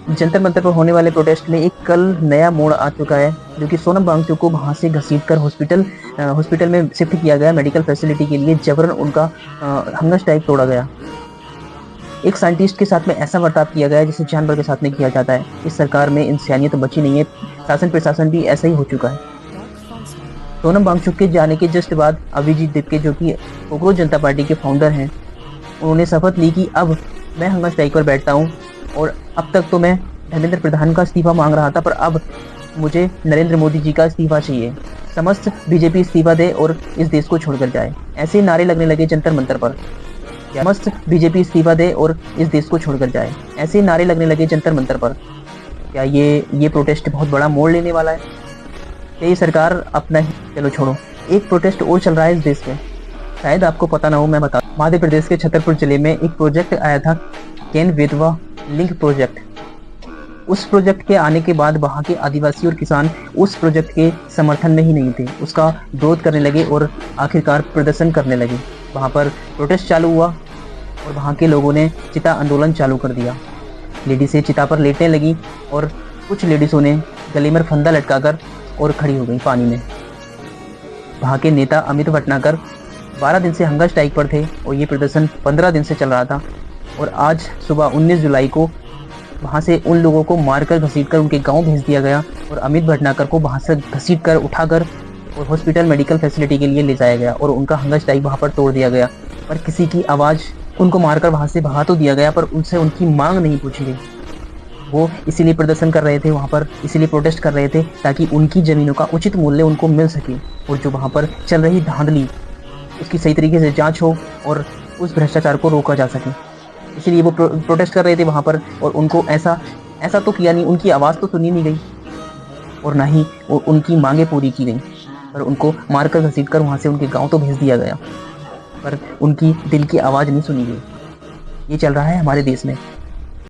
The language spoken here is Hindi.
जंतर मंतर पर होने वाले प्रोटेस्ट में एक कल नया मोड़ आ चुका है, जो कि सोनम वांगचुक को वहां से घसीटकर हॉस्पिटल में शिफ्ट किया गया मेडिकल फैसिलिटी के लिए। जबरन उनका हंगर स्ट्राइक तोड़ा गया। एक साइंटिस्ट के साथ में ऐसा बर्ताव किया गया जैसे जानवर के साथ में किया जाता है। इस सरकार में इंसानियत तो बची नहीं है, शासन प्रशासन भी ऐसा ही हो चुका है। सोनम वांगचुक के जाने के जस्ट बाद अभिजीत दीपके, जो कि कोकरोच जनता पार्टी के फाउंडर हैं, उन्होंने शपथ ली कि अब मैं हंगर स्ट्राइक पर बैठता हूँ। और अब तक तो मैं धर्मेंद्र प्रधान का इस्तीफा मांग रहा था, पर अब मुझे नरेंद्र मोदी जी का इस्तीफा चाहिए। समस्त बीजेपी इस्तीफा दे और इस देश को छोड़कर जाए, ऐसे नारे लगने लगे जंतर मंतर पर। समस्त बीजेपी इस्तीफा दे और इस देश को छोड़कर जाए, ऐसे नारे लगने लगे जंतर मंतर पर। क्या ये प्रोटेस्ट बहुत बड़ा मोड़ लेने वाला है? क्या ये सरकार अपना ही? चलो छोड़ो, एक प्रोटेस्ट और चल रहा है इस देश में, शायद आपको पता ना हो, मैं बता। मध्य प्रदेश के छतरपुर जिले में एक प्रोजेक्ट आया था, केन बेतवा लिंक प्रोजेक्ट। उस प्रोजेक्ट के आने के बाद वहाँ के आदिवासी और किसान उस प्रोजेक्ट के समर्थन में ही नहीं थे, उसका विरोध करने लगे और आखिरकार प्रदर्शन करने लगे। वहाँ पर प्रोटेस्ट चालू हुआ और वहाँ के लोगों ने चिता आंदोलन चालू कर दिया। लेडीज़ें चिता पर लेटने लगी और कुछ लेडीज़ों ने गले में फंदा लटकाकर और खड़ी हो गई पानी में। वहाँ के नेता अमित भटनागर 12 दिन से हंगर स्ट्राइक पर थे और ये प्रदर्शन 15 दिन से चल रहा था। और आज सुबह 19 जुलाई को वहाँ से उन लोगों को मारकर घसीटकर उनके गांव भेज दिया गया और अमित भटनागर को वहाँ से घसीटकर उठाकर और हॉस्पिटल मेडिकल फैसिलिटी के लिए ले जाया गया और उनका हंगर स्ट्राइक वहाँ पर तोड़ दिया गया। पर किसी की आवाज़, उनको मारकर वहाँ से भगा तो दिया गया, पर उनसे उनकी मांग नहीं पूछी गई। वो इसीलिए प्रदर्शन कर रहे थे वहाँ पर, इसीलिए प्रोटेस्ट कर रहे थे ताकि उनकी ज़मीनों का उचित मूल्य उनको मिल सके और जो वहाँ पर चल रही धांधली उसकी सही तरीके से जांच हो और उस भ्रष्टाचार को रोका जा सके। इसीलिए वो प्रोटेस्ट कर रहे थे वहाँ पर। और उनको ऐसा तो किया नहीं, उनकी आवाज़ तो सुनी नहीं गई और ना ही उनकी मांगें पूरी की गई, पर उनको मारकर घसीटकर वहाँ से उनके गांव तो भेज दिया गया, पर उनकी दिल की आवाज़ नहीं सुनी गई। ये चल रहा है हमारे देश में।